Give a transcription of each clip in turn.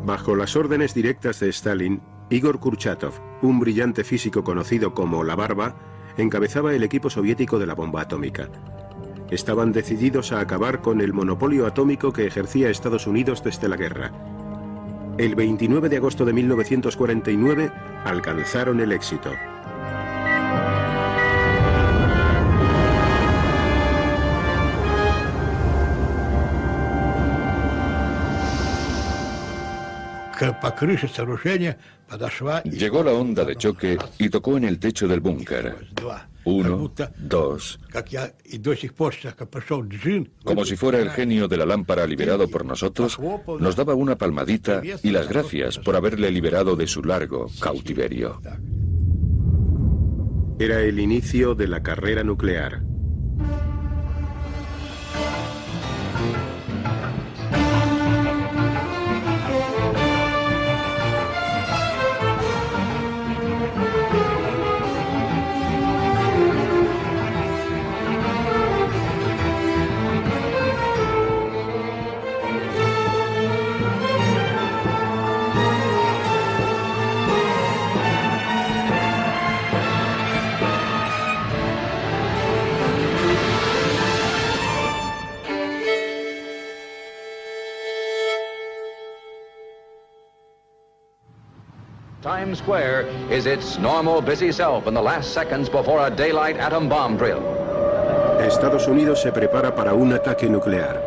Bajo las órdenes directas de Stalin, Igor Kurchatov, un brillante físico conocido como La Barba, encabezaba el equipo soviético de la bomba atómica. Estaban decididos a acabar con el monopolio atómico que ejercía Estados Unidos desde la guerra. El 29 de agosto de 1949 alcanzaron el éxito. Llegó la onda de choque y tocó en el techo del búnker. 1, 2. Como si fuera el genio de la lámpara liberado por nosotros, nos daba una palmadita y las gracias por haberle liberado de su largo cautiverio. Era el inicio de la carrera nuclear. Times Square is its normal busy self in the last seconds before a daylight atom bomb drill. Estados Unidos se prepara para un ataque nuclear.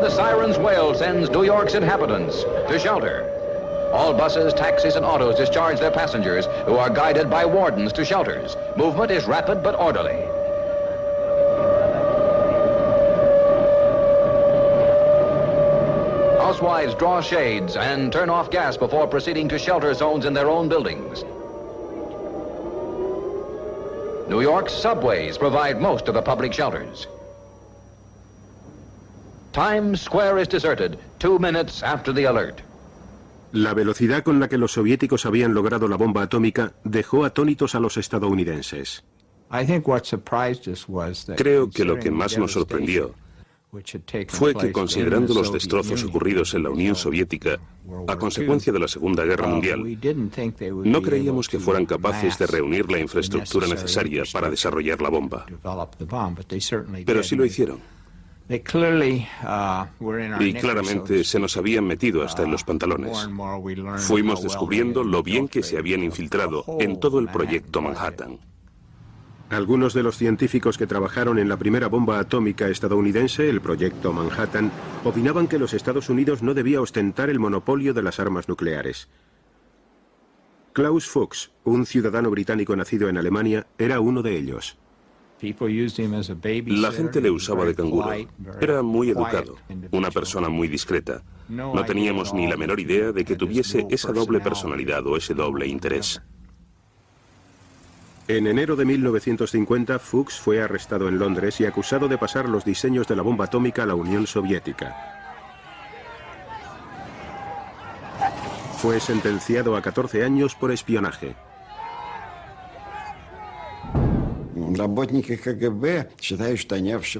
The siren's wail sends New York's inhabitants to shelter. All buses, taxis, and autos discharge their passengers, who are guided by wardens to shelters. Movement is rapid but orderly. Housewives draw shades and turn off gas before proceeding to shelter zones in their own buildings. New York's subways provide most of the public shelters. Times Square is deserted 2 minutes after the alert. La velocidad con la que los soviéticos habían logrado la bomba atómica dejó atónitos a los estadounidenses. Creo que lo que más nos sorprendió fue que, considerando los destrozos ocurridos en la Unión Soviética a consecuencia de la Segunda Guerra Mundial, no creíamos que fueran capaces de reunir la infraestructura necesaria para desarrollar la bomba. Pero sí lo hicieron. Y claramente se nos habían metido hasta en los pantalones. Fuimos descubriendo lo bien que se habían infiltrado en todo el proyecto Manhattan. Algunos de los científicos que trabajaron en la primera bomba atómica estadounidense, el proyecto Manhattan, opinaban que los Estados Unidos no debía ostentar el monopolio de las armas nucleares. Klaus Fuchs, un ciudadano británico nacido en Alemania, era uno de ellos. La gente le usaba de canguro. Era muy educado, una persona muy discreta. No teníamos ni la menor idea de que tuviese esa doble personalidad o ese doble interés. En enero de 1950, Fuchs fue arrestado en Londres y acusado de pasar los diseños de la bomba atómica a la Unión Soviética. Fue sentenciado a 14 años por espionaje.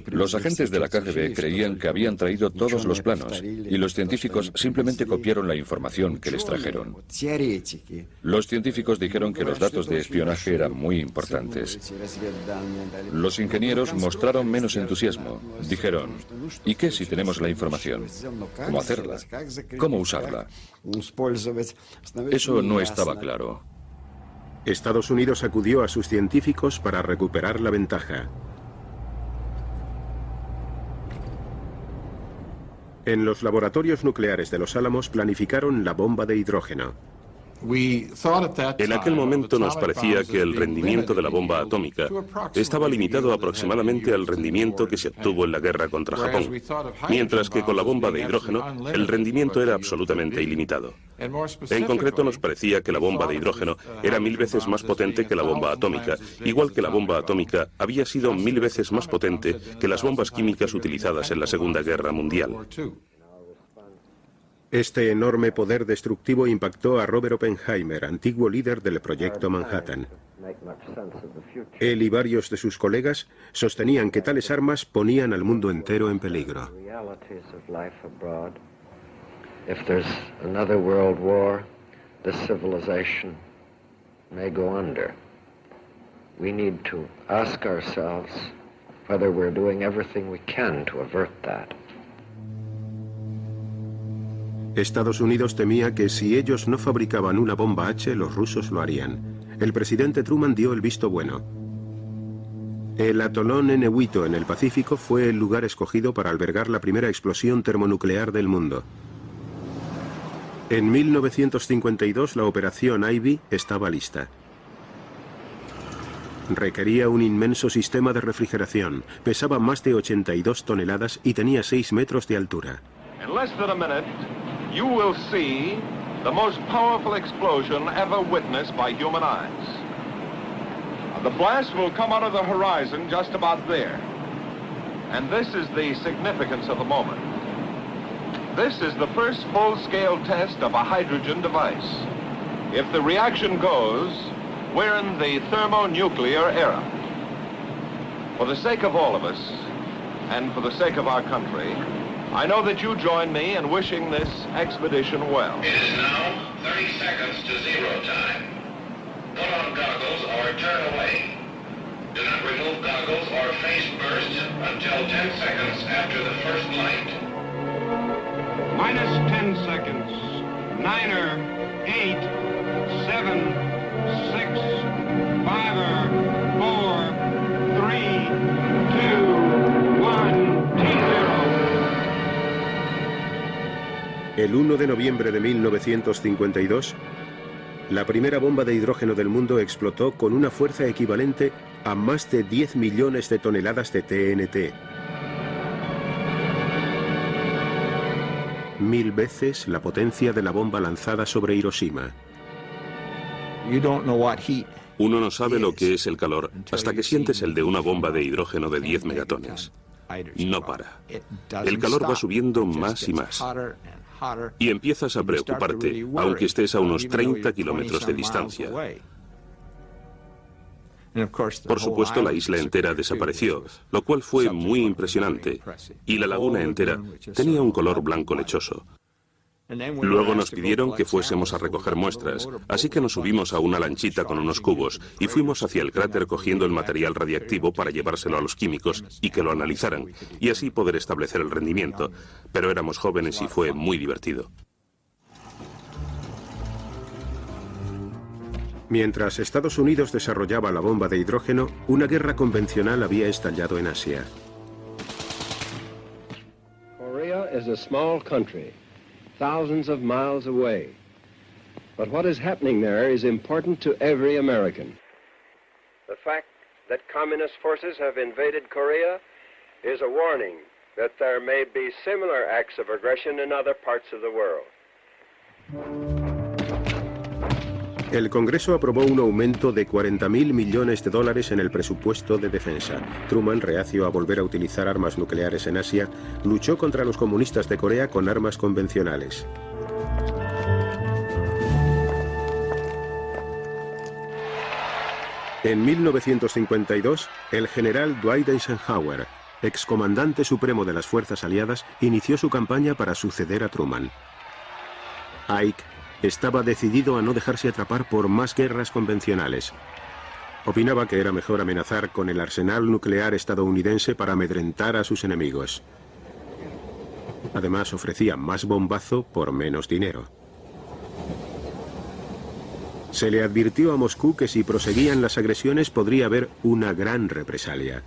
Los agentes de la KGB creían que habían traído todos los planos y los científicos simplemente copiaron la información que les trajeron. Los científicos dijeron que los datos de espionaje eran muy importantes. Los ingenieros mostraron menos entusiasmo. Dijeron, ¿y qué si tenemos la información? ¿Cómo hacerla? ¿Cómo usarla? Eso no estaba claro. Estados Unidos acudió a sus científicos para recuperar la ventaja. En los laboratorios nucleares de Los Álamos planificaron la bomba de hidrógeno. En aquel momento nos parecía que el rendimiento de la bomba atómica estaba limitado aproximadamente al rendimiento que se obtuvo en la guerra contra Japón, mientras que con la bomba de hidrógeno el rendimiento era absolutamente ilimitado. En concreto, nos parecía que la bomba de hidrógeno era 1000 veces más potente que la bomba atómica, igual que la bomba atómica había sido 1000 veces más potente que las bombas químicas utilizadas en la Segunda Guerra Mundial. Este enorme poder destructivo impactó a Robert Oppenheimer, antiguo líder del Proyecto Manhattan. Él y varios de sus colegas sostenían que tales armas ponían al mundo entero en peligro. If there's another world war, this civilization may go under. We need to ask ourselves whether we're doing everything we can to avert that. Estados Unidos temía que si ellos no fabricaban una bomba H, los rusos lo harían. El presidente Truman dio el visto bueno. El atolón Nehuito en el Pacífico fue el lugar escogido para albergar la primera explosión termonuclear del mundo. En 1952 la operación Ivy estaba lista. Requería un inmenso sistema de refrigeración, pesaba más de 82 toneladas y tenía 6 metros de altura. In less than a minute, you will see the most powerful explosion ever witnessed by human eyes. The blast will come out of the horizon just about there. And this is the significance of the moment. This is the first full-scale test of a hydrogen device. If the reaction goes, we're in the thermonuclear era. For the sake of all of us, and for the sake of our country, I know that you join me in wishing this expedition well. It is now 30 seconds to zero time. Put on goggles or turn away. Do not remove goggles or face burst until 10 seconds after the first light. Minus 10 seconds. 9er, 8, 7, 6, 5er, 4, 3, 2, 1, T0. El 1 de noviembre de 1952, la primera bomba de hidrógeno del mundo explotó con una fuerza equivalente a más de 10 millones de toneladas de TNT. 1000 veces la potencia de la bomba lanzada sobre Hiroshima. Uno no sabe lo que es el calor hasta que sientes el de una bomba de hidrógeno de 10 megatones. No para. El calor va subiendo más y más. Y empiezas a preocuparte, aunque estés a unos 30 kilómetros de distancia. Por supuesto, la isla entera desapareció, lo cual fue muy impresionante, y la laguna entera tenía un color blanco lechoso. Luego nos pidieron que fuésemos a recoger muestras, así que nos subimos a una lanchita con unos cubos y fuimos hacia el cráter cogiendo el material radiactivo para llevárselo a los químicos y que lo analizaran, y así poder establecer el rendimiento. Pero éramos jóvenes y fue muy divertido. Mientras Estados Unidos desarrollaba la bomba de hidrógeno, una guerra convencional había estallado en Asia. Korea is a small country, thousands of miles away. But what is happening there is important to every American. The fact that communist forces have invaded Korea is a warning that there may be similar acts of aggression in other parts of the world. El Congreso aprobó un aumento de 40.000 millones de dólares en el presupuesto de defensa. Truman, reacio a volver a utilizar armas nucleares en Asia, luchó contra los comunistas de Corea con armas convencionales. En 1952, el general Dwight Eisenhower, excomandante supremo de las fuerzas aliadas, inició su campaña para suceder a Truman. Ike estaba decidido a no dejarse atrapar por más guerras convencionales. Opinaba que era mejor amenazar con el arsenal nuclear estadounidense para amedrentar a sus enemigos. Además, ofrecía más bombazo por menos dinero. Se le advirtió a Moscú que si proseguían las agresiones podría haber una gran represalia.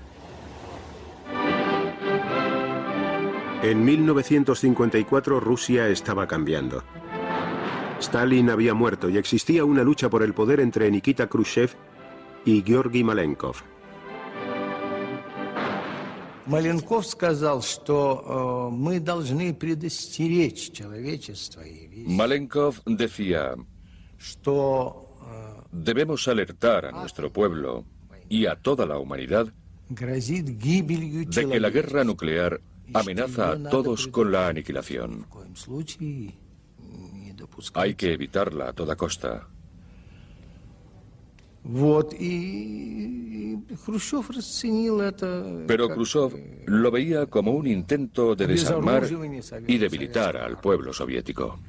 En 1954 Rusia estaba cambiando. Stalin había muerto y existía una lucha por el poder entre Nikita Khrushchev y Georgi Malenkov. Маленков сказал, что мы должны предостеречь человечество. Malenkov decía, debemos alertar a nuestro pueblo y a toda la humanidad de que la guerra nuclear amenaza a todos con la aniquilación. Hay que evitarla a toda costa. Pero Khrushchev lo veía como un intento de desarmar y debilitar al pueblo soviético.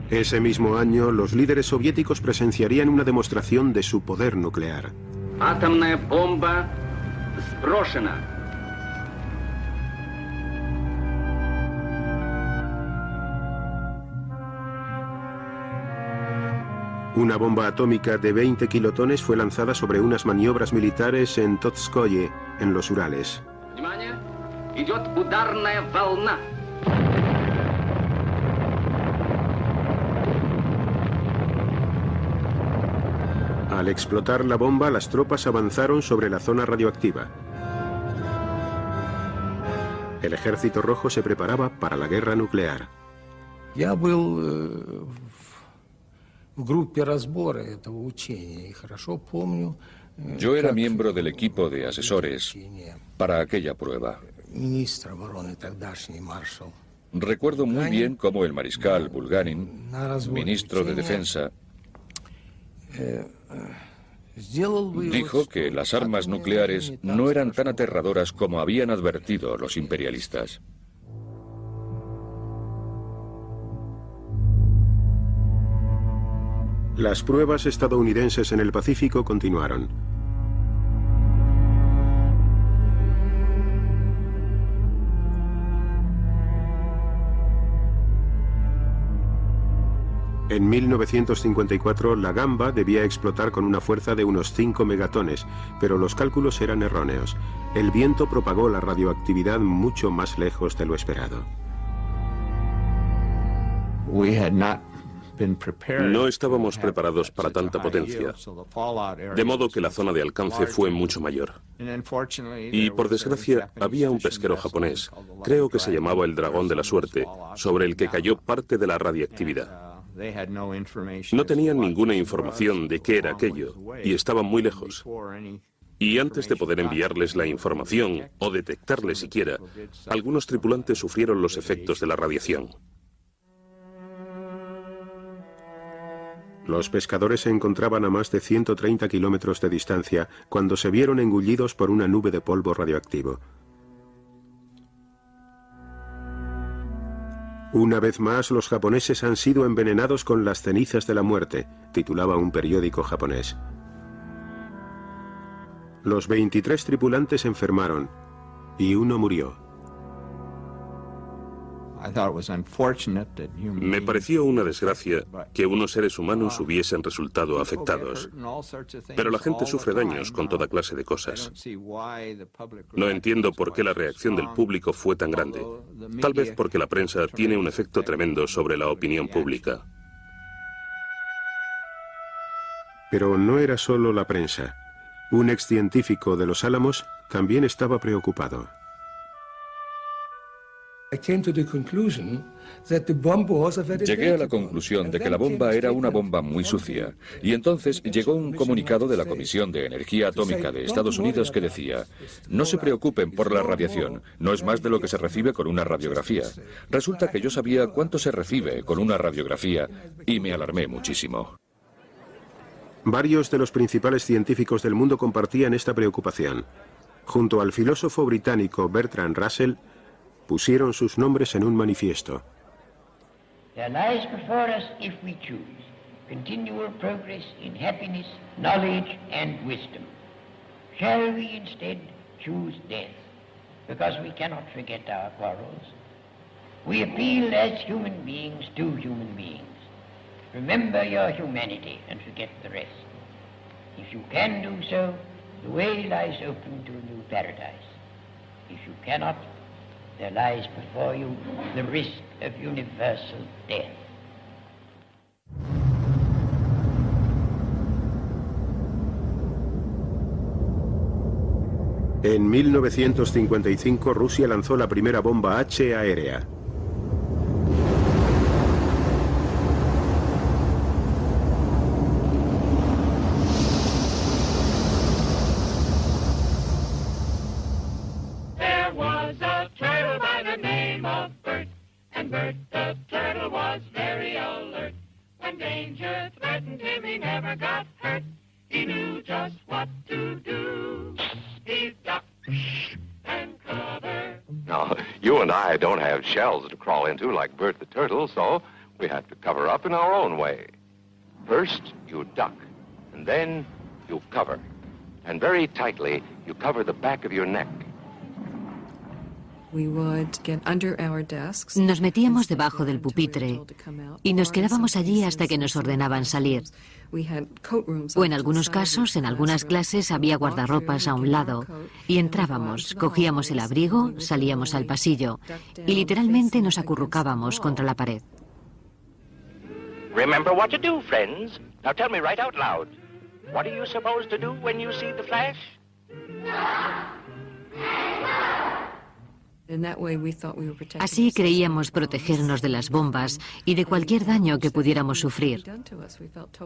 Ese mismo año, los líderes soviéticos presenciarían una demostración de su poder nuclear. Атомная бомба сброшена. Una bomba atómica de 20 kilotones fue lanzada sobre unas maniobras militares en Totskoye, en los Urales. Внимание! Идет ударная волна. Al explotar la bomba, las tropas avanzaron sobre la zona radioactiva. El Ejército Rojo se preparaba para la guerra nuclear. Я был в группе разбора этого учения и хорошо помню. Yo era miembro del equipo de asesores para aquella prueba. Министр обороны тогдашний маршал. Recuerdo muy bien cómo el mariscal Bulganin, ministro de Defensa, dijo que las armas nucleares no eran tan aterradoras como habían advertido los imperialistas. Las pruebas estadounidenses en el Pacífico continuaron. En 1954, la Gamba debía explotar con una fuerza de unos 5 megatones, pero los cálculos eran erróneos. El viento propagó la radioactividad mucho más lejos de lo esperado. No estábamos preparados para tanta potencia, de modo que la zona de alcance fue mucho mayor. Y, por desgracia, había un pesquero japonés, creo que se llamaba el Dragón de la Suerte, sobre el que cayó parte de la radiactividad. No tenían ninguna información de qué era aquello, y estaban muy lejos. Y antes de poder enviarles la información, o detectarle siquiera, algunos tripulantes sufrieron los efectos de la radiación. Los pescadores se encontraban a más de 130 kilómetros de distancia cuando se vieron engullidos por una nube de polvo radioactivo. Una vez más, los japoneses han sido envenenados con las cenizas de la muerte, titulaba un periódico japonés. Los 23 tripulantes enfermaron y uno murió. Me pareció una desgracia que unos seres humanos hubiesen resultado afectados. Pero la gente sufre daños con toda clase de cosas. No entiendo por qué la reacción del público fue tan grande. Tal vez porque la prensa tiene un efecto tremendo sobre la opinión pública. Pero no era solo la prensa. Un excientífico de Los Álamos también estaba preocupado. Llegué a la conclusión de que la bomba era una bomba muy sucia, y entonces llegó un comunicado de la Comisión de Energía Atómica de Estados Unidos que decía: no se preocupen por la radiación, no es más de lo que se recibe con una radiografía. Resulta que yo sabía cuánto se recibe con una radiografía y me alarmé muchísimo. Varios de los principales científicos del mundo compartían esta preocupación. Junto al filósofo británico Bertrand Russell, pusieron sus nombres en un manifiesto. There lies before us, if we choose, continual progress in happiness, knowledge and wisdom. Shall we instead choose death, because we cannot forget our quarrels? We appeal as human beings to human beings. Remember your humanity and forget the rest. If you can do so, the way lies open to a new paradise. If you cannot, there lies before you the risk of universal death. En 1955, Rusia lanzó la primera bomba H aérea. Bert the turtle was very when danger threatened him, he never got hurt. He knew just what to do. He ducked and covered. Now, you and I don't have shells to crawl into like Bert the Turtle, so we have to cover up in our own way. First, you duck, and then you cover. And very tightly, you cover the back of your neck. Nos metíamos debajo del pupitre y nos quedábamos allí hasta que nos ordenaban salir. O en algunos casos, en algunas clases, había guardarropas a un lado y entrábamos, cogíamos el abrigo, salíamos al pasillo y literalmente nos acurrucábamos contra la pared. Remember what to do, friends. Now tell me right out loud. What are you supposed to do when you see the flash? Así creíamos protegernos de las bombas y de cualquier daño que pudiéramos sufrir.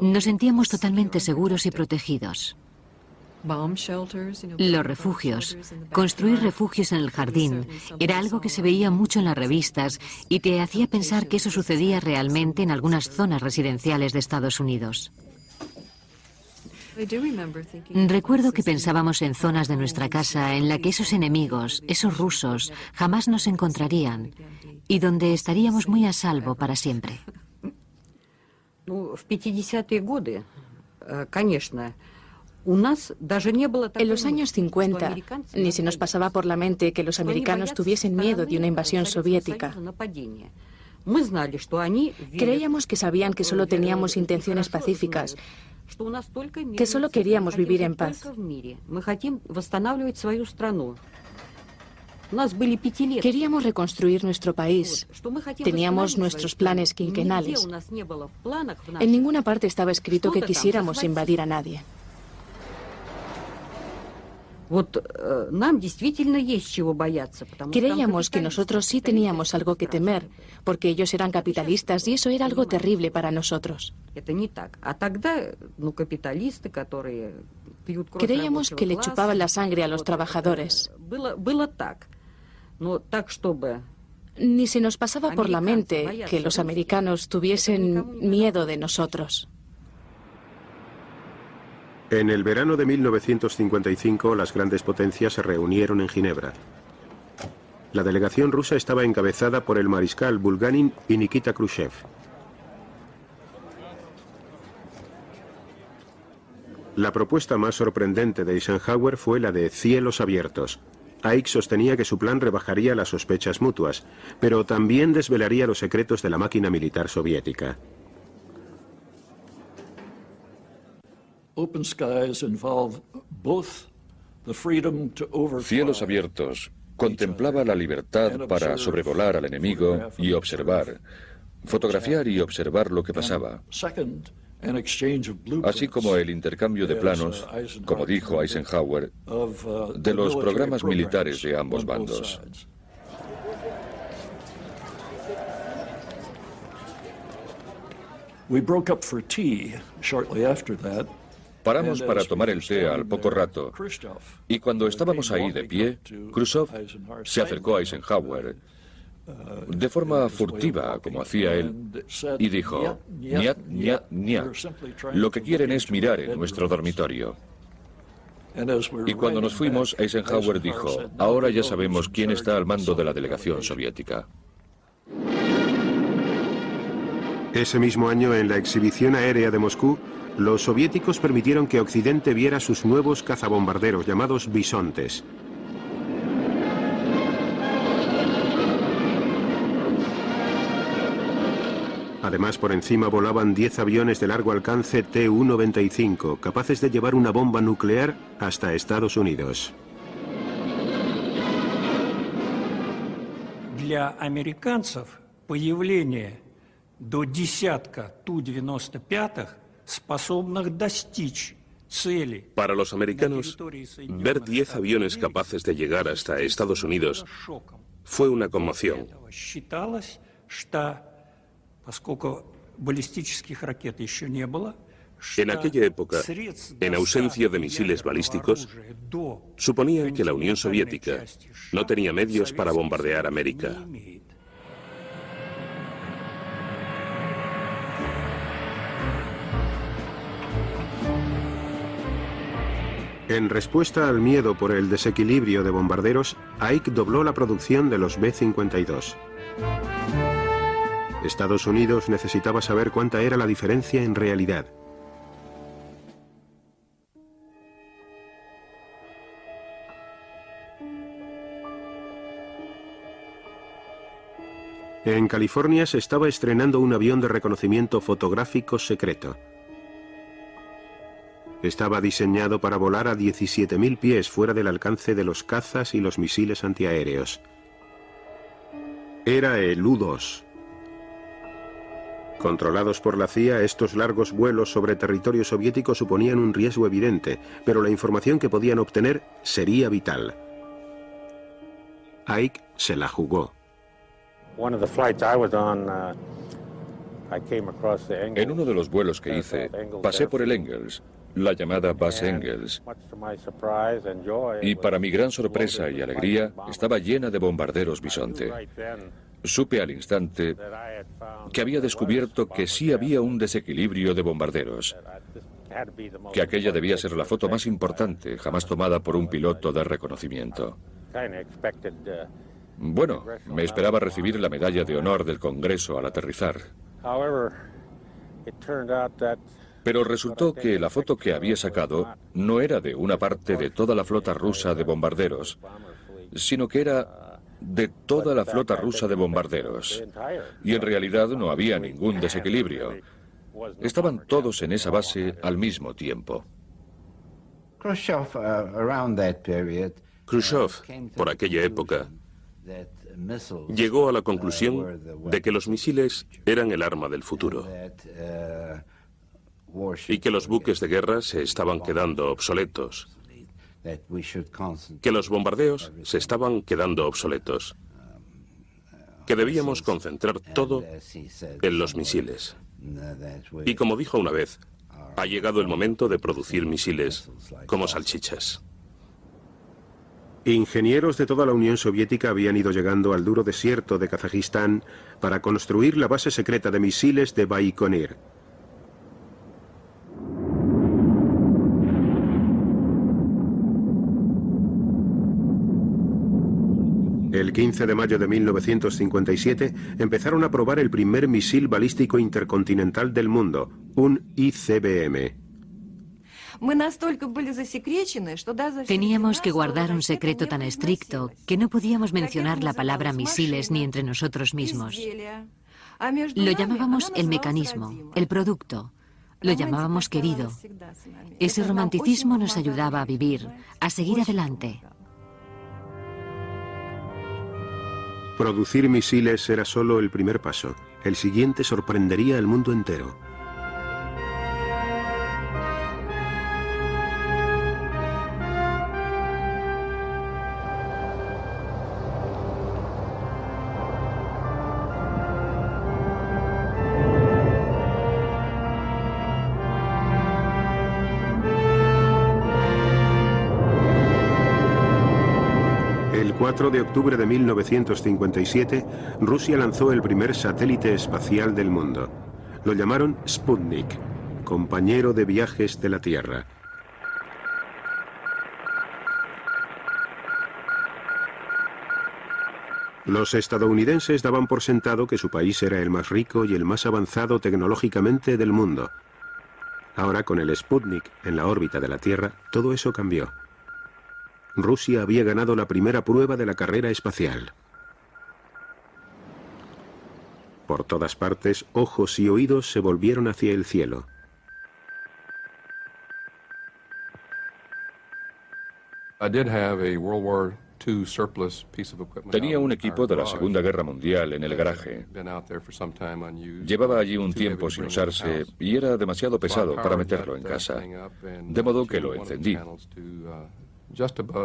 Nos sentíamos totalmente seguros y protegidos. Los refugios, construir refugios en el jardín, era algo que se veía mucho en las revistas y te hacía pensar que eso sucedía realmente en algunas zonas residenciales de Estados Unidos. Recuerdo que pensábamos en zonas de nuestra casa en la que esos enemigos, esos rusos, jamás nos encontrarían y donde estaríamos muy a salvo para siempre. En los años 50, ni se nos pasaba por la mente que los americanos tuviesen miedo de una invasión soviética. Creíamos que sabían que solo teníamos intenciones pacíficas, que solo queríamos vivir en paz. Queríamos reconstruir nuestro país. Teníamos nuestros planes quinquenales. En ninguna parte estaba escrito que quisiéramos invadir a nadie. Creíamos que nosotros sí teníamos algo que temer, porque ellos eran capitalistas y eso era algo terrible para nosotros. Creíamos que le chupaban la sangre a los trabajadores. Ni se nos pasaba por la mente que los americanos tuviesen miedo de nosotros. En el verano de 1955, las grandes potencias se reunieron en Ginebra. La delegación rusa estaba encabezada por el mariscal Bulganin y Nikita Khrushchev. La propuesta más sorprendente de Eisenhower fue la de cielos abiertos. Ike sostenía que su plan rebajaría las sospechas mutuas, pero también desvelaría los secretos de la máquina militar soviética. Cielos abiertos contemplaba la libertad para sobrevolar al enemigo y observar, fotografiar y observar lo que pasaba, así como el intercambio de planos, como dijo Eisenhower, de los programas militares de ambos bandos. Paramos para tomar el té al poco rato, y cuando estábamos ahí de pie, Khrushchev se acercó a Eisenhower de forma furtiva, como hacía él, y dijo: "Niet, niet, niet. Lo que quieren es mirar en nuestro dormitorio". Y cuando nos fuimos, Eisenhower dijo: "Ahora ya sabemos quién está al mando de la delegación soviética". Ese mismo año, en la exhibición aérea de Moscú, los soviéticos permitieron que Occidente viera sus nuevos cazabombarderos, llamados bisontes. Además, por encima volaban 10 aviones de largo alcance Tu-95, capaces de llevar una bomba nuclear hasta Estados Unidos. Для американцев появление до десятка Ту-95 способных достичь цели. Para los americanos, ver 10 aviones capaces de llegar hasta Estados Unidos fue una conmoción. Считалось, что поскольку баллистических ракет еще не было, en aquella época, en ausencia de misiles balísticos, suponían que la Unión Soviética no tenía medios para bombardear América. En respuesta al miedo por el desequilibrio de bombarderos, Ike dobló la producción de los B-52. Estados Unidos necesitaba saber cuánta era la diferencia en realidad. En California se estaba estrenando un avión de reconocimiento fotográfico secreto. Estaba diseñado para volar a 17.000 pies fuera del alcance de los cazas y los misiles antiaéreos. Era el U-2. Controlados por la CIA, estos largos vuelos sobre territorio soviético suponían un riesgo evidente, pero la información que podían obtener sería vital. Ike se la jugó. En uno de los vuelos que hice, pasé por el Engels, la llamada base Engels, y para mi gran sorpresa y alegría, estaba llena de bombarderos Bisonte. Supe al instante que había descubierto que sí había un desequilibrio de bombarderos, que aquella debía ser la foto más importante jamás tomada por un piloto de reconocimiento. Bueno, me esperaba recibir la medalla de honor del Congreso al aterrizar. Pero resultó que la foto que había sacado no era de una parte de toda la flota rusa de bombarderos, sino que era de toda la flota rusa de bombarderos. Y en realidad no había ningún desequilibrio. Estaban todos en esa base al mismo tiempo. Khrushchev, por aquella época, llegó a la conclusión de que los misiles eran el arma del futuro y que los buques de guerra se estaban quedando obsoletos, que los bombardeos se estaban quedando obsoletos, que debíamos concentrar todo en los misiles. Y como dijo una vez, ha llegado el momento de producir misiles como salchichas. Ingenieros de toda la Unión Soviética habían ido llegando al duro desierto de Kazajistán para construir la base secreta de misiles de Baikonur. El 15 de mayo de 1957 empezaron a probar el primer misil balístico intercontinental del mundo, un ICBM. Teníamos que guardar un secreto tan estricto que no podíamos mencionar la palabra misiles ni entre nosotros mismos. Lo llamábamos el mecanismo, el producto. Lo llamábamos querido. Ese romanticismo nos ayudaba a vivir, a seguir adelante. Producir misiles era solo el primer paso. El siguiente sorprendería al mundo entero. El 4 de octubre de 1957, Rusia lanzó el primer satélite espacial del mundo. Lo llamaron Sputnik, compañero de viajes de la Tierra. Los estadounidenses daban por sentado que su país era el más rico y el más avanzado tecnológicamente del mundo. Ahora, con el Sputnik en la órbita de la Tierra, todo eso cambió. Rusia había ganado la primera prueba de la carrera espacial. Por todas partes, ojos y oídos se volvieron hacia el cielo. Tenía un equipo de la Segunda Guerra Mundial en el garaje. Llevaba allí un tiempo sin usarse y era demasiado pesado para meterlo en casa, de modo que lo encendí.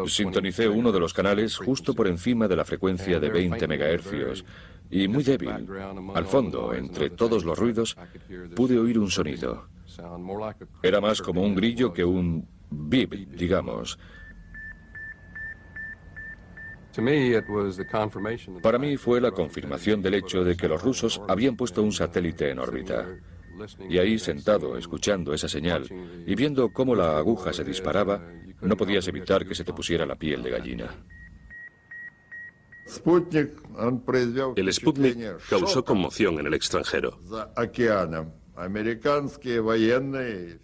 Sintonicé uno de los canales justo por encima de la frecuencia de 20 MHz y muy débil. Al fondo, entre todos los ruidos, pude oír un sonido. Era más como un grillo que un bip, digamos. Para mí fue la confirmación del hecho de que los rusos habían puesto un satélite en órbita. Y ahí, sentado, escuchando esa señal y viendo cómo la aguja se disparaba, no podías evitar que se te pusiera la piel de gallina. El Sputnik causó conmoción en el extranjero.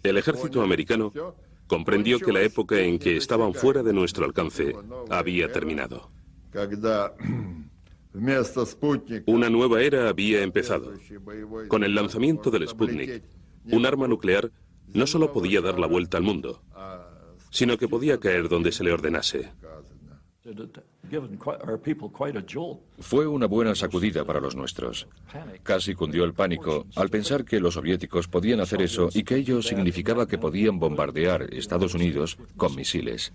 El ejército americano comprendió que la época en que estaban fuera de nuestro alcance había terminado. Una nueva era había empezado. Con el lanzamiento del Sputnik, un arma nuclear no solo podía dar la vuelta al mundo, sino que podía caer donde se le ordenase. Fue una buena sacudida para los nuestros. Casi cundió el pánico al pensar que los soviéticos podían hacer eso y que ello significaba que podían bombardear Estados Unidos con misiles.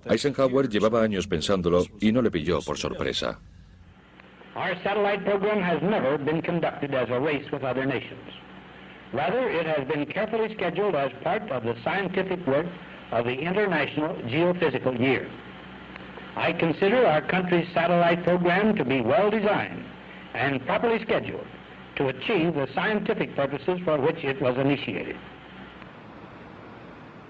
Eisenhower llevaba años pensándolo y no le pilló por sorpresa. Our satellite program has never been conducted as a race with other nations. Rather, it has been carefully scheduled as part of the scientific work of the International Geophysical Year. I consider our country's satellite program to be well designed and properly scheduled to achieve the scientific purposes for which it was initiated.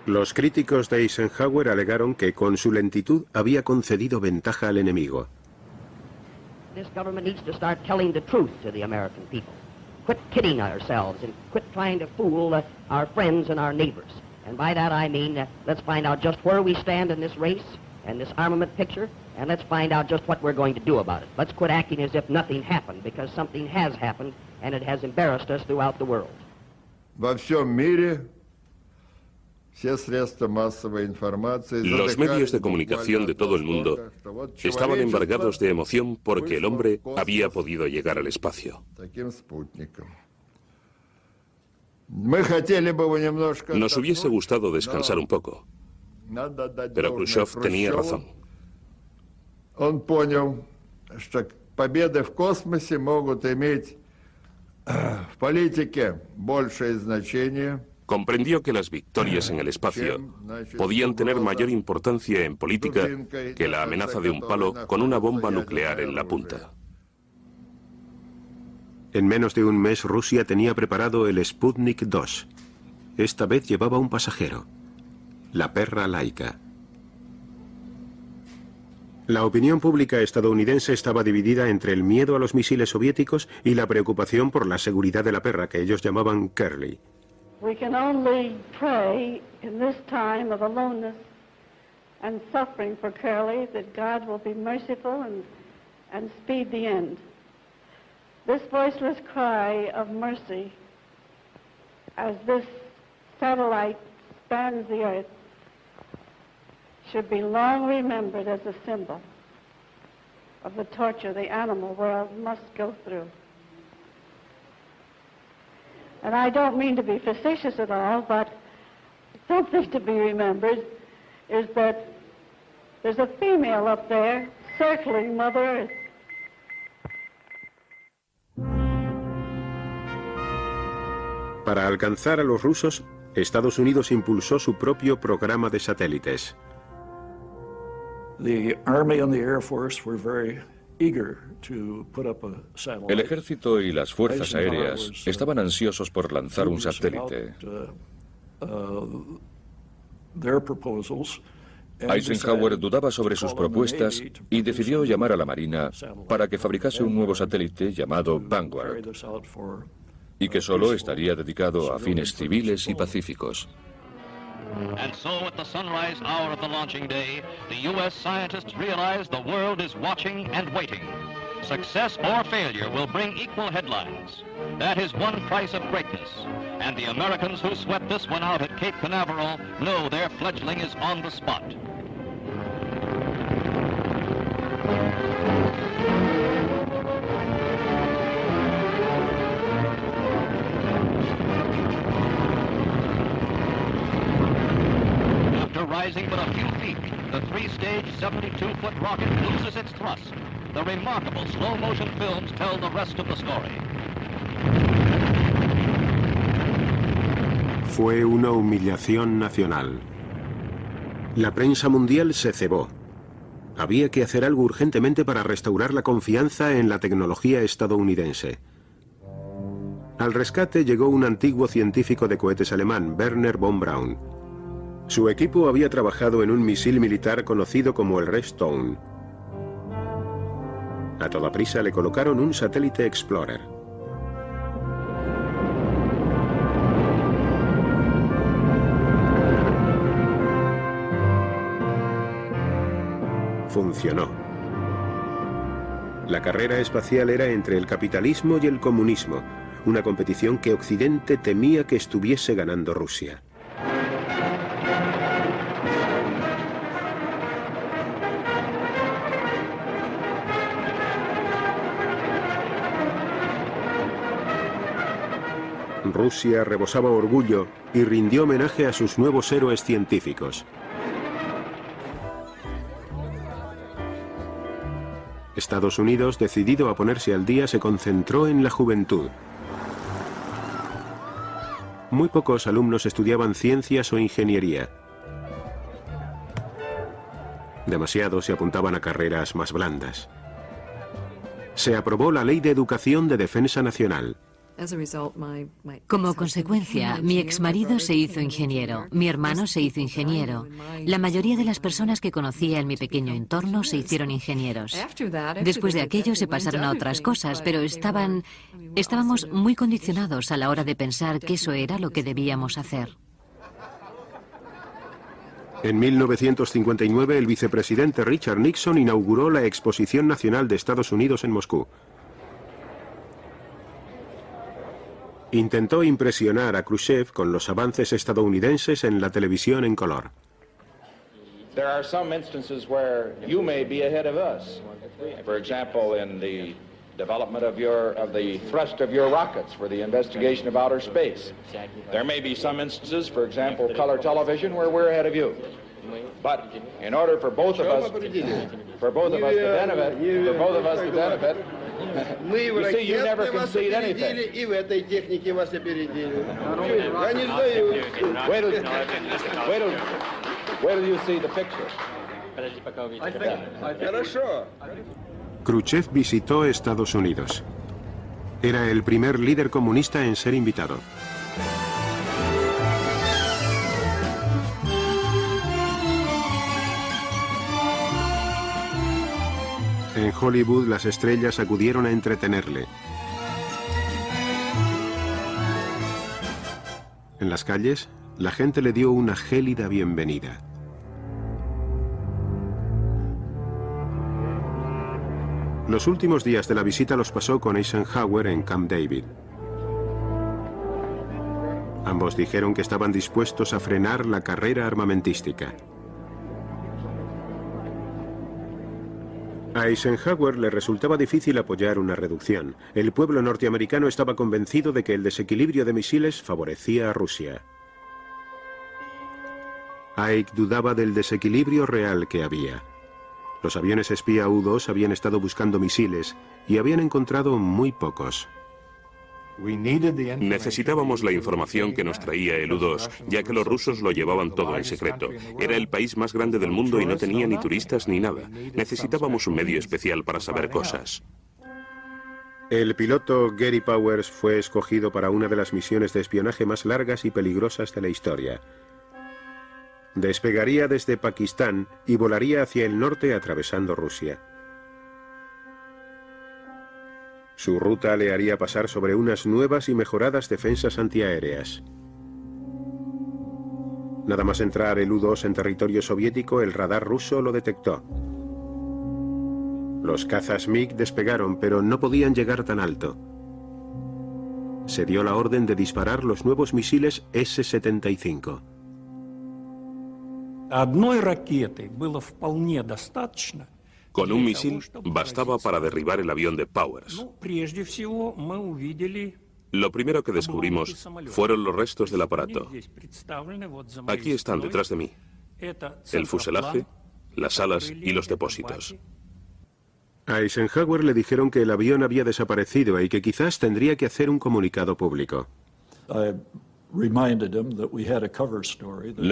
Los críticos de Eisenhower alegaron que con su lentitud había concedido ventaja al enemigo. This government needs to start telling the truth to the American people. Quit kidding ourselves and quit trying to fool our friends and our neighbors. And by that I mean, let's find out just where we stand in this race and this armament picture, and let's find out just what we're going to do about it. Let's quit acting as if nothing happened, because something has happened, and it has embarrassed us throughout the world. Во всем мире Los medios de comunicación de todo el mundo estaban embargados de emoción porque el hombre había podido llegar al espacio. Nos hubiese gustado descansar un poco, pero Khrushchev tenía razón. Он понял, что победы в космосе могут иметь в политике большее значение. Comprendió que las victorias en el espacio podían tener mayor importancia en política que la amenaza de un palo con una bomba nuclear en la punta. En menos de un mes Rusia tenía preparado el Sputnik 2. Esta vez llevaba un pasajero, la perra Laika. La opinión pública estadounidense estaba dividida entre el miedo a los misiles soviéticos y la preocupación por la seguridad de la perra, que ellos llamaban Curly. We can only pray in this time of aloneness and suffering for Curly that God will be merciful and speed the end. This voiceless cry of mercy as this satellite spans the earth should be long remembered as a symbol of the torture the animal world must go through. And I don't mean to be facetious at all, but something to be remembered is that there's a female up there circling Mother Earth. Para alcanzar a los rusos, Estados Unidos impulsó su propio programa de satélites. The Army and the Air Force were very eager to put up a satellite. El ejército y las fuerzas aéreas estaban ansiosos por lanzar un satélite. Eisenhower dudaba sobre sus propuestas y decidió llamar a la Marina para que fabricase un nuevo satélite llamado Vanguard, y que solo estaría dedicado a fines civiles y pacíficos. And so at the sunrise hour of the launching day, the U.S. scientists realize the world is watching and waiting. Success or failure will bring equal headlines. That is one price of greatness. And the Americans who sweat this one out at Cape Canaveral know their fledgling is on the spot. Rising but a few feet, the three-stage 72-foot rocket loses its thrust. The remarkable slow-motion films tell the rest of the story. Fue una humillación nacional. La prensa mundial se cebó. Había que hacer algo urgentemente para restaurar la confianza en la tecnología estadounidense. Al rescate llegó un antiguo científico de cohetes alemán, Werner von Braun. Su equipo había trabajado en un misil militar conocido como el Redstone. A toda prisa le colocaron un satélite Explorer. Funcionó. La carrera espacial era entre el capitalismo y el comunismo, una competición que Occidente temía que estuviese ganando Rusia. Rusia rebosaba orgullo y rindió homenaje a sus nuevos héroes científicos. Estados Unidos, decidido a ponerse al día, se concentró en la juventud. Muy pocos alumnos estudiaban ciencias o ingeniería. Demasiados se apuntaban a carreras más blandas. Se aprobó la Ley de Educación de Defensa Nacional. Como consecuencia, mi exmarido se hizo ingeniero, mi hermano se hizo ingeniero. La mayoría de las personas que conocía en mi pequeño entorno se hicieron ingenieros. Después de aquello se pasaron a otras cosas, pero estábamos muy condicionados a la hora de pensar que eso era lo que debíamos hacer. En 1959, el vicepresidente Richard Nixon inauguró la Exposición Nacional de Estados Unidos en Moscú. Intentó impresionar a Khrushchev con los avances estadounidenses en la televisión en color. There are some instances where you may be ahead of us. For example, in the development of the thrust of your rockets for the investigation of outer space. There may be some instances, for example, color television, where we're ahead of you. But in order for both of us to benefit, you see, you never concede anything. Wait till you see the picture. Khrushchev visitó Estados Unidos. Era el primer líder comunista en ser invitado. En Hollywood, las estrellas acudieron a entretenerle. En las calles, la gente le dio una gélida bienvenida. Los últimos días de la visita los pasó con Eisenhower en Camp David. Ambos dijeron que estaban dispuestos a frenar la carrera armamentística. A Eisenhower le resultaba difícil apoyar una reducción. El pueblo norteamericano estaba convencido de que el desequilibrio de misiles favorecía a Rusia. Ike dudaba del desequilibrio real que había. Los aviones espía U-2 habían estado buscando misiles y habían encontrado muy pocos. Necesitábamos la información que nos traía el U-2, ya que los rusos lo llevaban todo en secreto. Era el país más grande del mundo y no tenía ni turistas ni nada. Necesitábamos un medio especial para saber cosas. El piloto Gary Powers fue escogido para una de las misiones de espionaje más largas y peligrosas de la historia. Despegaría desde Pakistán y volaría hacia el norte atravesando Rusia. Su ruta le haría pasar sobre unas nuevas y mejoradas defensas antiaéreas. Nada más entrar el U-2 en territorio soviético, el radar ruso lo detectó. Los cazas MiG despegaron, pero no podían llegar tan alto. Se dio la orden de disparar los nuevos misiles S-75. Con un misil bastaba para derribar el avión de Powers. Lo primero que descubrimos fueron los restos del aparato. Aquí están detrás de mí. El fuselaje, las alas y los depósitos. A Eisenhower le dijeron que el avión había desaparecido y que quizás tendría que hacer un comunicado público. Le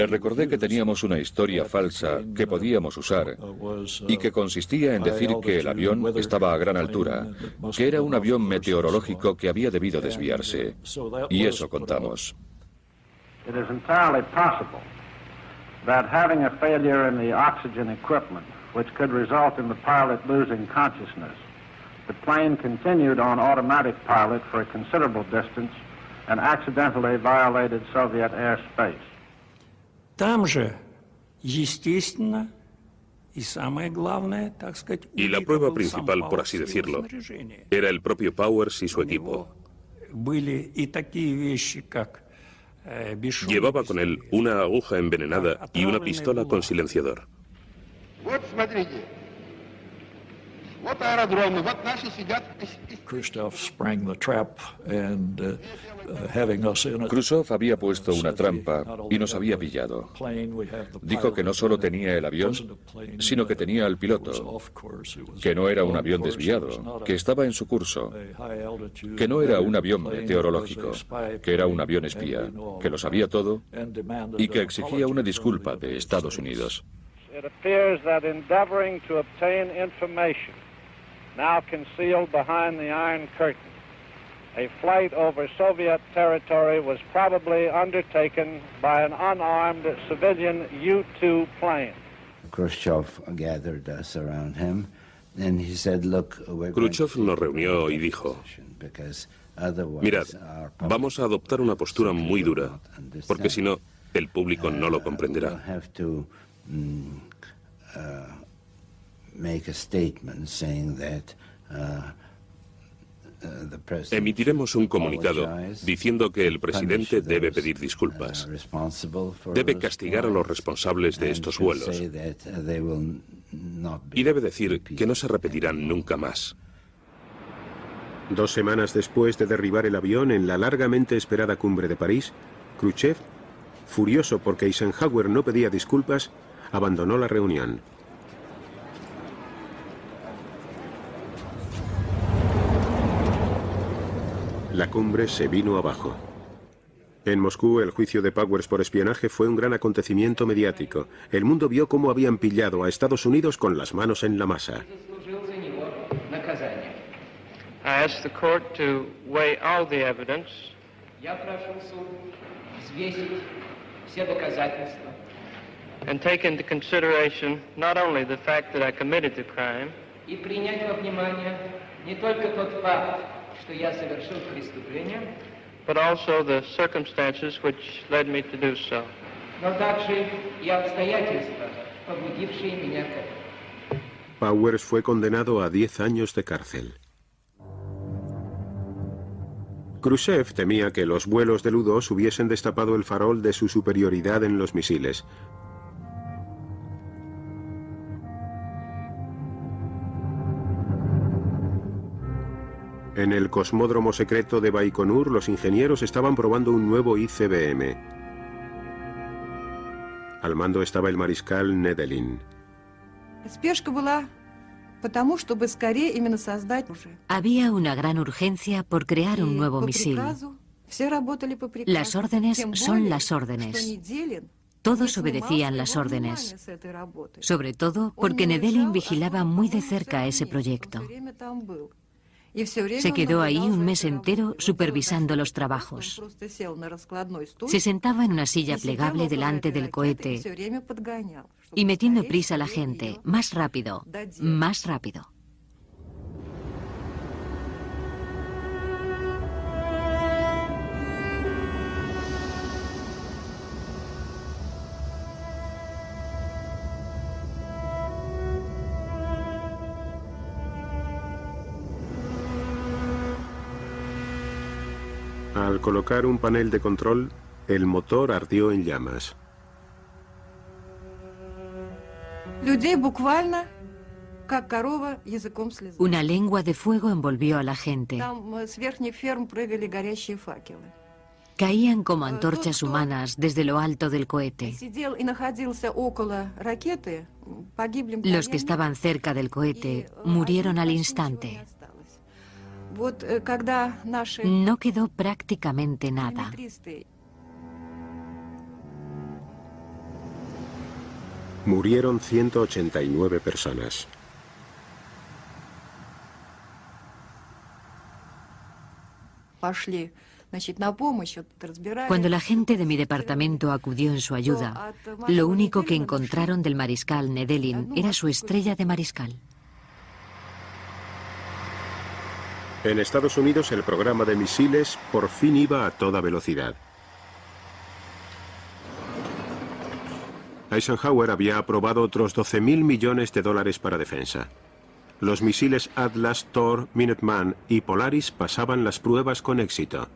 recordé que teníamos una historia falsa que podíamos usar y que consistía en decir que el avión estaba a gran altura, que era un avión meteorológico que había debido desviarse. Y eso contamos. It is entirely possible that having a failure in the oxygen equipment, which could result in the pilot losing consciousness, the plane continued on automatic pilot for a considerable distance and accidentally violated Soviet airspace. Там же, естественно, и самое главное, так сказать, y la prueba principal, por así decirlo, era el propio Powers y su equipo. Были и такие вещи, как Llevaba con él una aguja envenenada y una pistola con silenciador. Khrushchev había puesto una trampa y nos había pillado. Dijo que no solo tenía el avión, sino que tenía al piloto, que no era un avión desviado, que estaba en su curso, que no era un avión meteorológico, que era un avión espía, que lo sabía todo y que exigía una disculpa de Estados Unidos. It appears that endeavoring to obtain information now concealed behind the Iron Curtain, a flight over Soviet territory was probably undertaken by an unarmed civilian U-2 plane. Khrushchev gathered us around him, and he said, "Look, we're Khrushchev nos reunió y dijo: mirad, vamos a adoptar una postura muy dura, porque si no, el público no lo comprenderá. Emitiremos un comunicado diciendo que el presidente debe pedir disculpas, debe castigar a los responsables de estos vuelos y debe decir que no se repetirán nunca más". 2 semanas después de derribar el avión en la largamente esperada cumbre de París, Khrushchev, furioso porque Eisenhower no pedía disculpas, abandonó la reunión. La cumbre se vino abajo. En Moscú, el juicio de Powers por espionaje fue un gran acontecimiento mediático. El mundo vio cómo habían pillado a Estados Unidos con las manos en la masa. I ask the court to weigh all the evidence and take into consideration not only the fact that I committed the crime, but also the circumstances which led me to do so. Powers fue condenado a 10 años de cárcel. Khrushchev temía que los vuelos del U-2 hubiesen destapado el farol de su superioridad en los misiles. En el cosmódromo secreto de Baikonur, los ingenieros estaban probando un nuevo ICBM. Al mando estaba el mariscal Nedelin. Había una gran urgencia por crear un nuevo misil. Las órdenes son las órdenes. Todos obedecían las órdenes. Sobre todo porque Nedelin vigilaba muy de cerca ese proyecto. Se quedó ahí un mes entero supervisando los trabajos. Se sentaba en una silla plegable delante del cohete y metiendo prisa a la gente. Más rápido, más rápido. Al colocar un panel de control, el motor ardió en llamas. Una lengua de fuego envolvió a la gente. Caían como antorchas humanas desde lo alto del cohete. Los que estaban cerca del cohete murieron al instante. No quedó prácticamente nada. Murieron 189 personas. Cuando la gente de mi departamento acudió en su ayuda, lo único que encontraron del mariscal Nedelin era su estrella de mariscal. En Estados Unidos el programa de misiles por fin iba a toda velocidad. Eisenhower había aprobado otros 12.000 millones de dólares para defensa. Los misiles Atlas, Thor, Minuteman y Polaris pasaban las pruebas con éxito.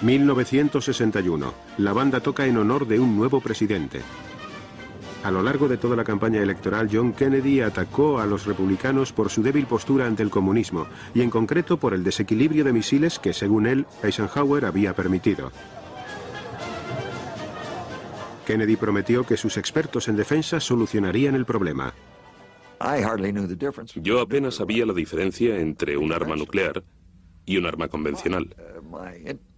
...1961... la banda toca en honor de un nuevo presidente. A lo largo de toda la campaña electoral, John Kennedy atacó a los republicanos por su débil postura ante el comunismo y en concreto por el desequilibrio de misiles que, según él, Eisenhower había permitido. Kennedy prometió que sus expertos en defensa solucionarían el problema. Yo apenas sabía la diferencia entre un arma nuclear y un arma convencional,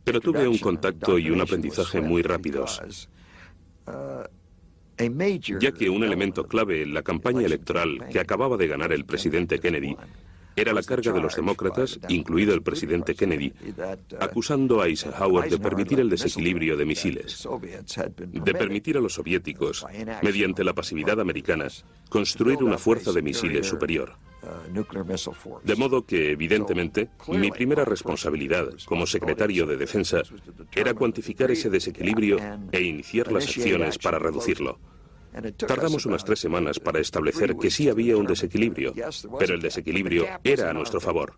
pero tuve un contacto y un aprendizaje muy rápidos, ya que un elemento clave en la campaña electoral que acababa de ganar el presidente Kennedy era la carga de los demócratas, incluido el presidente Kennedy, acusando a Eisenhower de permitir el desequilibrio de misiles, de permitir a los soviéticos, mediante la pasividad americana, construir una fuerza de misiles superior. De modo que, evidentemente, mi primera responsabilidad como secretario de Defensa era cuantificar ese desequilibrio e iniciar las acciones para reducirlo. Tardamos unas 3 semanas para establecer que sí había un desequilibrio, pero el desequilibrio era a nuestro favor.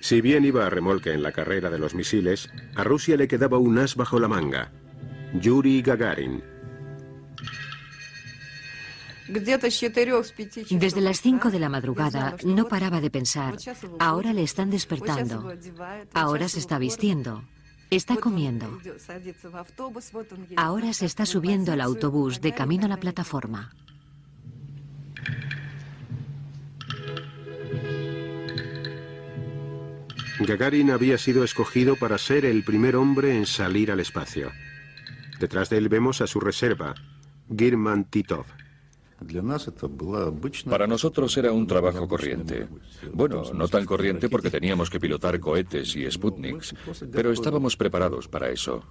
Si bien iba a remolque en la carrera de los misiles, a Rusia le quedaba un as bajo la manga: Yuri Gagarin. Desde las 5 de la madrugada no paraba de pensar: ahora le están despertando, ahora se está vistiendo, está comiendo, ahora se está subiendo al autobús de camino a la plataforma. Gagarin había sido escogido para ser el primer hombre en salir al espacio. Detrás de él vemos a su reserva, Girman Titov. Para nosotros era un trabajo corriente. Bueno, no tan corriente porque teníamos que pilotar cohetes y Sputniks, pero estábamos preparados para eso.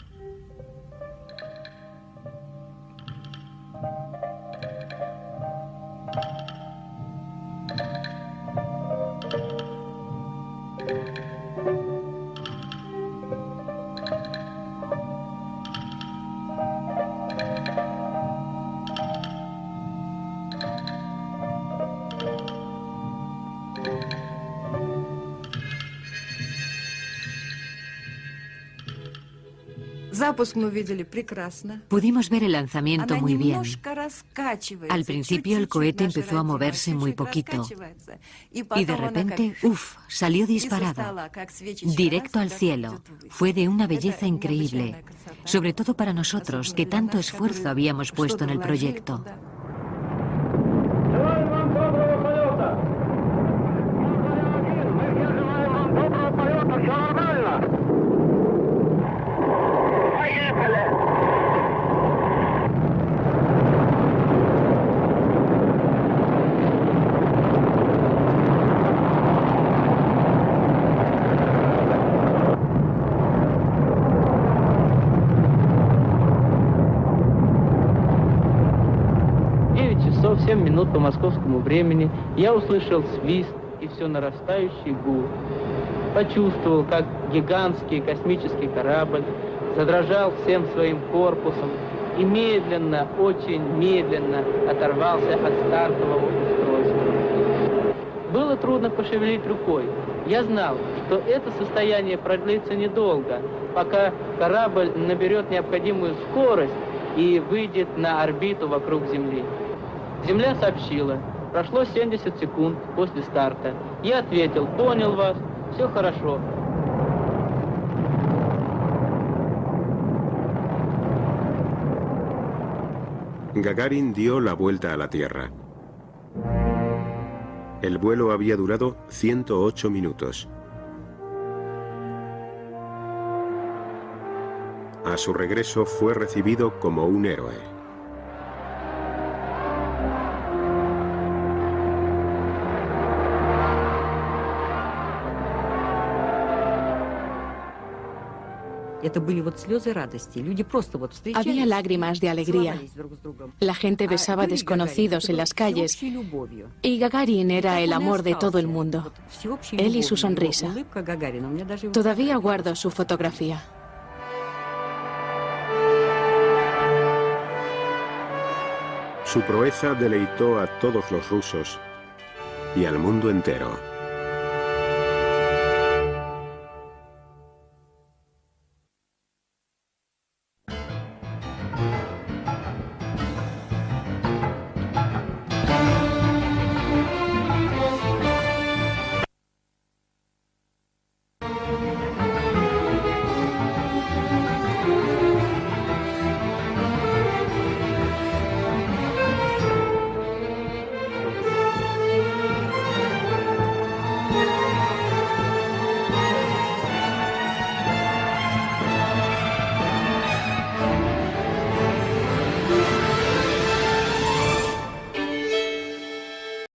Pudimos ver el lanzamiento muy bien. Al principio el cohete empezó a moverse muy poquito y de repente, salió disparado, directo al cielo. Fue de una belleza increíble, sobre todo para nosotros que tanto esfuerzo habíamos puesto en el proyecto. Минут по московскому времени я услышал свист и все нарастающий гул. Почувствовал, как гигантский космический корабль задрожал всем своим корпусом и медленно, очень медленно оторвался от стартового устройства. Было трудно пошевелить рукой. Я знал, что это состояние продлится недолго, пока корабль наберет необходимую скорость и выйдет на орбиту вокруг Земли. Земля сообщила: прошло 70 секунд после старта. Я ответил: понял вас, все хорошо. Gagarin dio la vuelta a la Tierra. El vuelo había durado 108 minutos. A su regreso fue recibido como un héroe. Había lágrimas de alegría. La gente besaba desconocidos en las calles y Gagarin era el amor de todo el mundo. Él y su sonrisa. Todavía guardo su fotografía. Su proeza deleitó a todos los rusos y al mundo entero.